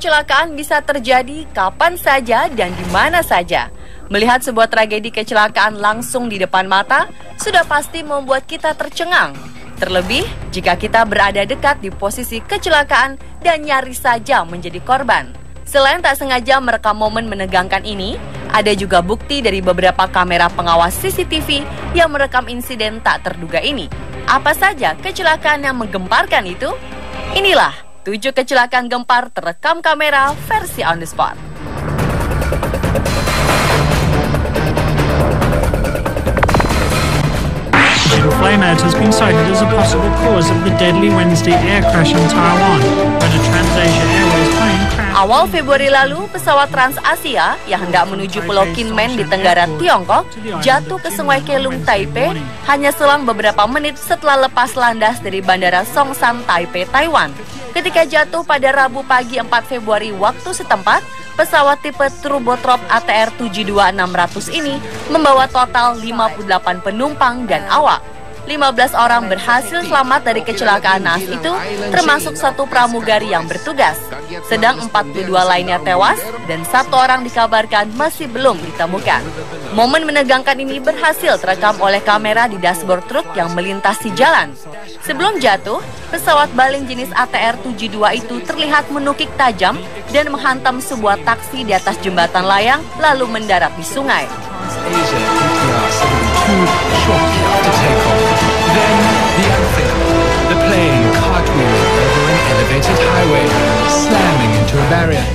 kecelakaan bisa terjadi kapan saja dan di mana saja. Melihat sebuah tragedi kecelakaan langsung di depan mata, sudah pasti membuat kita tercengang. Terlebih, jika kita berada dekat di posisi kecelakaan dan nyaris saja menjadi korban. Selain tak sengaja merekam momen menegangkan ini, ada juga bukti dari beberapa kamera pengawas CCTV yang merekam insiden tak terduga ini. Apa saja kecelakaan yang menggemparkan itu? Inilah 7 kecelakaan gempar terekam kamera versi on the spot. Flameout has been cited as a possible cause of the deadly Wednesday air crash in Taiwan when a TransAsia Airways plane crashed. Awal Februari lalu, pesawat TransAsia yang hendak menuju Pulau Kinmen di tenggara Tiongkok jatuh ke Sungai Kelung, Taipei hanya selang beberapa menit setelah lepas landas dari Bandara Songshan, Taipei, Taiwan. Ketika jatuh pada Rabu pagi 4 Februari waktu setempat, pesawat tipe turboprop ATR 72600 ini membawa total 58 penumpang dan awak. 15 orang berhasil selamat dari kecelakaan naas itu, termasuk 1 pramugari yang bertugas. Sedang 42 lainnya tewas dan 1 orang dikabarkan masih belum ditemukan. Momen menegangkan ini berhasil terekam oleh kamera di dashboard truk yang melintasi jalan. Sebelum jatuh, pesawat baling jenis ATR 72 itu terlihat menukik tajam dan menghantam sebuah taksi di atas jembatan layang lalu mendarat di sungai.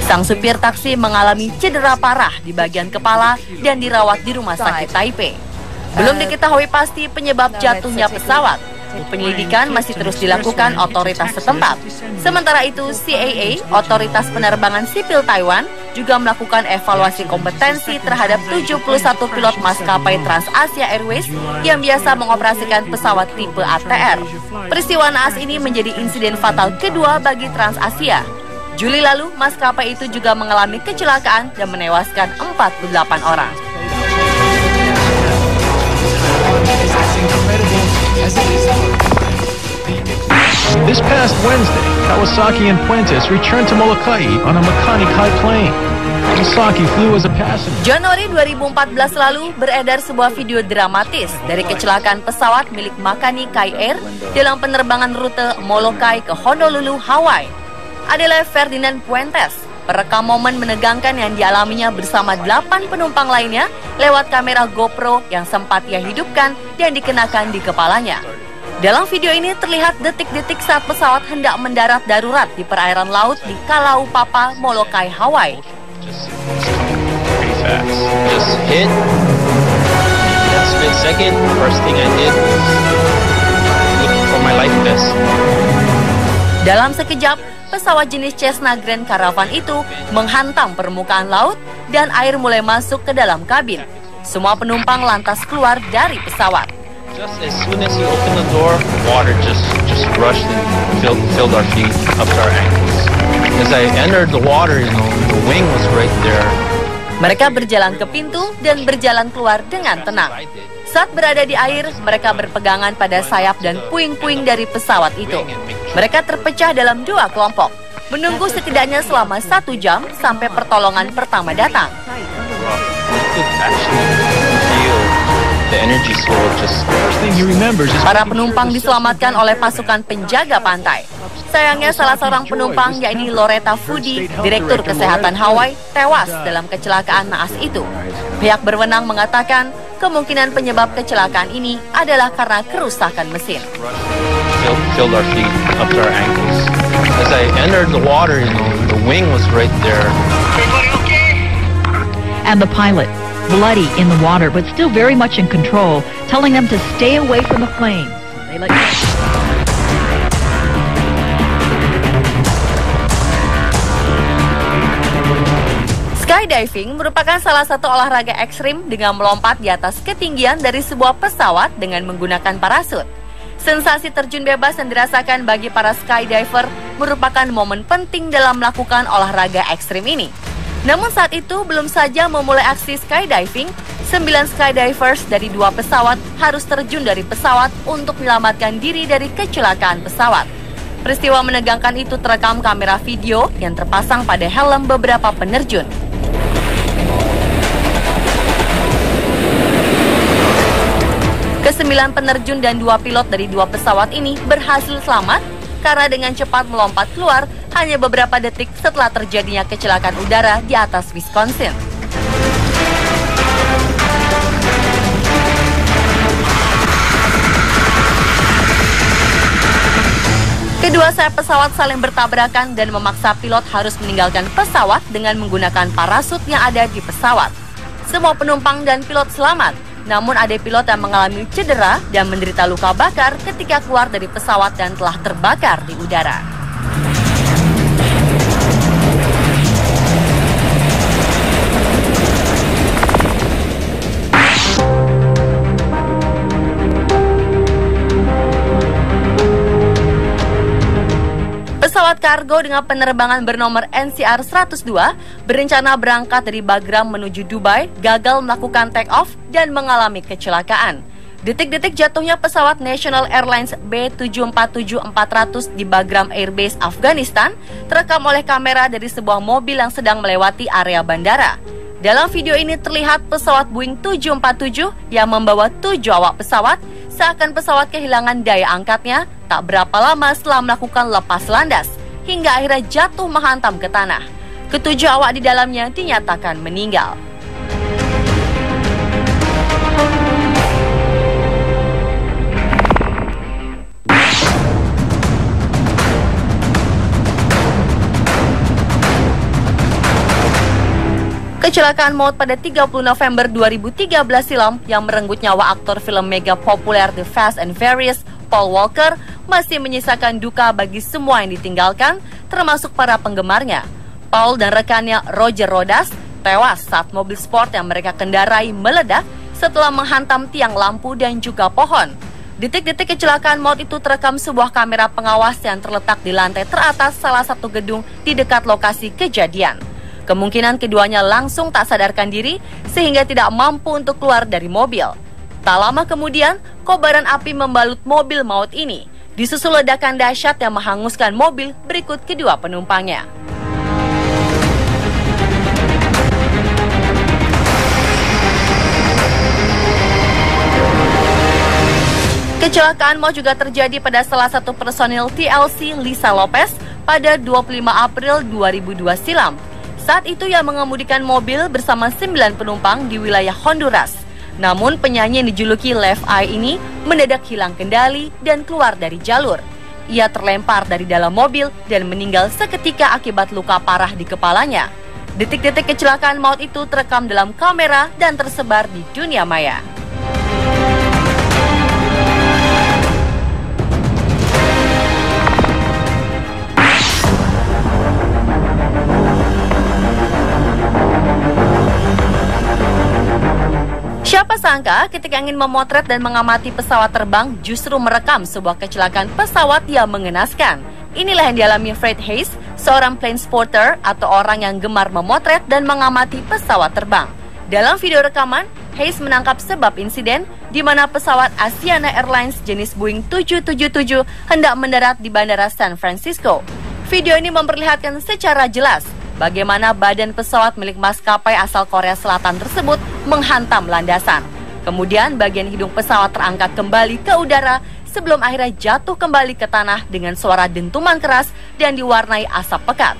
Sang supir taksi mengalami cedera parah di bagian kepala dan dirawat di rumah sakit Taipei. Belum diketahui pasti penyebab jatuhnya pesawat. Penyelidikan masih terus dilakukan otoritas setempat. Sementara itu, CAA, Otoritas Penerbangan Sipil Taiwan, juga melakukan evaluasi kompetensi terhadap 71 pilot maskapai TransAsia Airways yang biasa mengoperasikan pesawat tipe ATR. Peristiwa naas ini menjadi insiden fatal kedua bagi TransAsia. Juli lalu, maskapai itu juga mengalami kecelakaan dan menewaskan 48 orang. This past Wednesday, Kawasaki and Puentes returned to Molokai on a Makani Kai plane. Kawasaki flew as a passenger. Januari 2014 lalu beredar sebuah video dramatis dari kecelakaan pesawat milik Makani Kai Air dalam penerbangan rute Molokai ke Honolulu, Hawaii. Adalah Ferdinand Puentes, perekam momen menegangkan yang dialaminya bersama 8 penumpang lainnya lewat kamera GoPro yang sempat ia hidupkan dan dikenakan di kepalanya. Dalam video ini terlihat detik-detik saat pesawat hendak mendarat darurat di perairan laut di Kalaupapa, Molokai, Hawaii. Just hit. That split second, first thing I did was look for my life vest. Dalam sekejap, pesawat jenis Cessna Grand Caravan itu menghantam permukaan laut dan air mulai masuk ke dalam kabin. Semua penumpang lantas keluar dari pesawat. Just as soon as you open the door, water just rushed and filled our feet up to our ankles. As I entered the water, the wing was right there. Mereka berjalan ke pintu dan berjalan keluar dengan tenang. Saat berada di air, mereka berpegangan pada sayap dan puing-puing dari pesawat itu. Mereka terpecah dalam 2 kelompok, menunggu setidaknya selama 1 jam sampai pertolongan pertama datang. Para penumpang diselamatkan oleh pasukan penjaga pantai. Sayangnya salah seorang penumpang, yakni Loretta Fudi, Direktur Kesehatan Hawaii, tewas dalam kecelakaan naas itu. Pihak berwenang mengatakan kemungkinan penyebab kecelakaan ini adalah karena kerusakan mesin. Filled our feet up to our ankles. As I entered the water, the wing was right there. And the pilot, bloody in the water, but still very much in control, telling them to stay away from the plane. They let go. Skydiving merupakan salah satu olahraga ekstrim dengan melompat di atas ketinggian dari sebuah pesawat dengan menggunakan parasut. Sensasi terjun bebas yang dirasakan bagi para skydiver merupakan momen penting dalam melakukan olahraga ekstrim ini. Namun saat itu belum saja memulai aksi skydiving, 9 skydivers dari 2 pesawat harus terjun dari pesawat untuk menyelamatkan diri dari kecelakaan pesawat. Peristiwa menegangkan itu terekam kamera video yang terpasang pada helm beberapa penerjun. Ke-9 penerjun dan 2 pilot dari 2 pesawat ini berhasil selamat karena dengan cepat melompat keluar hanya beberapa detik setelah terjadinya kecelakaan udara di atas Wisconsin. Kedua sayap pesawat saling bertabrakan dan memaksa pilot harus meninggalkan pesawat dengan menggunakan parasut yang ada di pesawat. Semua penumpang dan pilot selamat, namun ada pilot yang mengalami cedera dan menderita luka bakar ketika keluar dari pesawat dan telah terbakar di udara. Pesawat kargo dengan penerbangan bernomor NCR 102 berencana berangkat dari Bagram menuju Dubai gagal melakukan take-off dan mengalami kecelakaan. Detik-detik jatuhnya pesawat National Airlines B747-400 di Bagram Airbase, Afghanistan terekam oleh kamera dari sebuah mobil yang sedang melewati area bandara. Dalam video ini terlihat pesawat Boeing 747 yang membawa 7 awak pesawat seakan pesawat kehilangan daya angkatnya tak berapa lama setelah melakukan lepas landas hingga akhirnya jatuh menghantam ke tanah. Ketujuh awak di dalamnya dinyatakan meninggal. Kecelakaan maut pada 30 November 2013 silam yang merenggut nyawa aktor film mega populer The Fast and Furious, Paul Walker, masih menyisakan duka bagi semua yang ditinggalkan, termasuk para penggemarnya. Paul dan rekannya Roger Rodas tewas saat mobil sport yang mereka kendarai meledak setelah menghantam tiang lampu dan juga pohon. Detik-detik kecelakaan maut itu terekam sebuah kamera pengawas yang terletak di lantai teratas salah satu gedung di dekat lokasi kejadian. Kemungkinan keduanya langsung tak sadarkan diri sehingga tidak mampu untuk keluar dari mobil. Tak lama kemudian, kobaran api membalut mobil maut ini, disusul ledakan dahsyat yang menghanguskan mobil berikut kedua penumpangnya. Kecelakaan maut juga terjadi pada salah satu personil TLC, Lisa Lopez, pada 25 April 2002 silam. Saat itu ia mengemudikan mobil bersama 9 penumpang di wilayah Honduras. Namun penyanyi yang dijuluki Left Eye ini mendadak hilang kendali dan keluar dari jalur. Ia terlempar dari dalam mobil dan meninggal seketika akibat luka parah di kepalanya. Detik-detik kecelakaan maut itu terekam dalam kamera dan tersebar di dunia maya. Siapa sangka ketika ingin memotret dan mengamati pesawat terbang justru merekam sebuah kecelakaan pesawat yang mengenaskan. Inilah yang dialami Fred Hayes, seorang plane spotter atau orang yang gemar memotret dan mengamati pesawat terbang. Dalam video rekaman, Hayes menangkap sebab insiden di mana pesawat Asiana Airlines jenis Boeing 777 hendak mendarat di Bandara San Francisco. Video ini memperlihatkan secara jelas bagaimana badan pesawat milik maskapai asal Korea Selatan tersebut menghantam landasan. Kemudian bagian hidung pesawat terangkat kembali ke udara sebelum akhirnya jatuh kembali ke tanah dengan suara dentuman keras dan diwarnai asap pekat.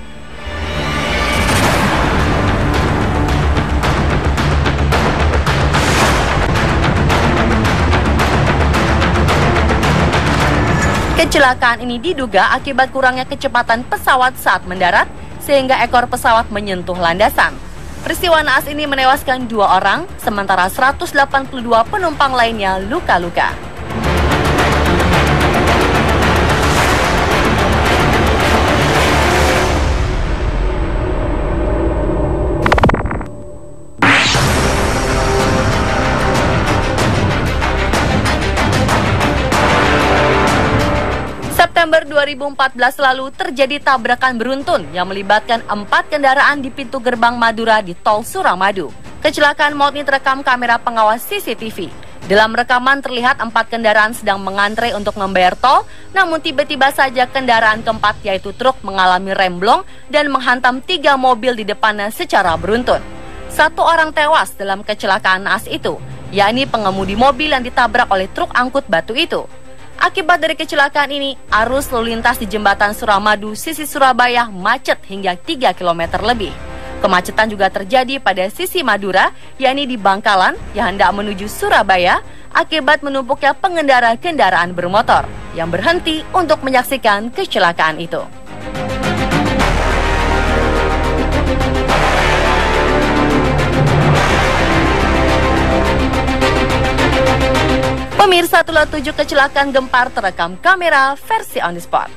Kecelakaan ini diduga akibat kurangnya kecepatan pesawat saat mendarat sehingga ekor pesawat menyentuh landasan. Peristiwa naas ini menewaskan 2 orang, sementara 182 penumpang lainnya luka-luka. September 2014 lalu terjadi tabrakan beruntun yang melibatkan 4 kendaraan di pintu gerbang Madura di Tol Suramadu. Kecelakaan maut ini terekam kamera pengawas CCTV. Dalam rekaman terlihat 4 kendaraan sedang mengantre untuk membayar tol, namun tiba-tiba saja kendaraan keempat yaitu truk mengalami remblong dan menghantam 3 mobil di depannya secara beruntun. 1 orang tewas dalam kecelakaan naas itu, yakni pengemudi mobil yang ditabrak oleh truk angkut batu itu. Akibat dari kecelakaan ini, arus lalu lintas di jembatan Suramadu sisi Surabaya macet hingga 3 km lebih. Kemacetan juga terjadi pada sisi Madura, yakni di Bangkalan yang hendak menuju Surabaya akibat menumpuknya pengendara kendaraan bermotor yang berhenti untuk menyaksikan kecelakaan itu. Pemirsa, itulah 7 kecelakaan gempar terekam kamera versi on the spot.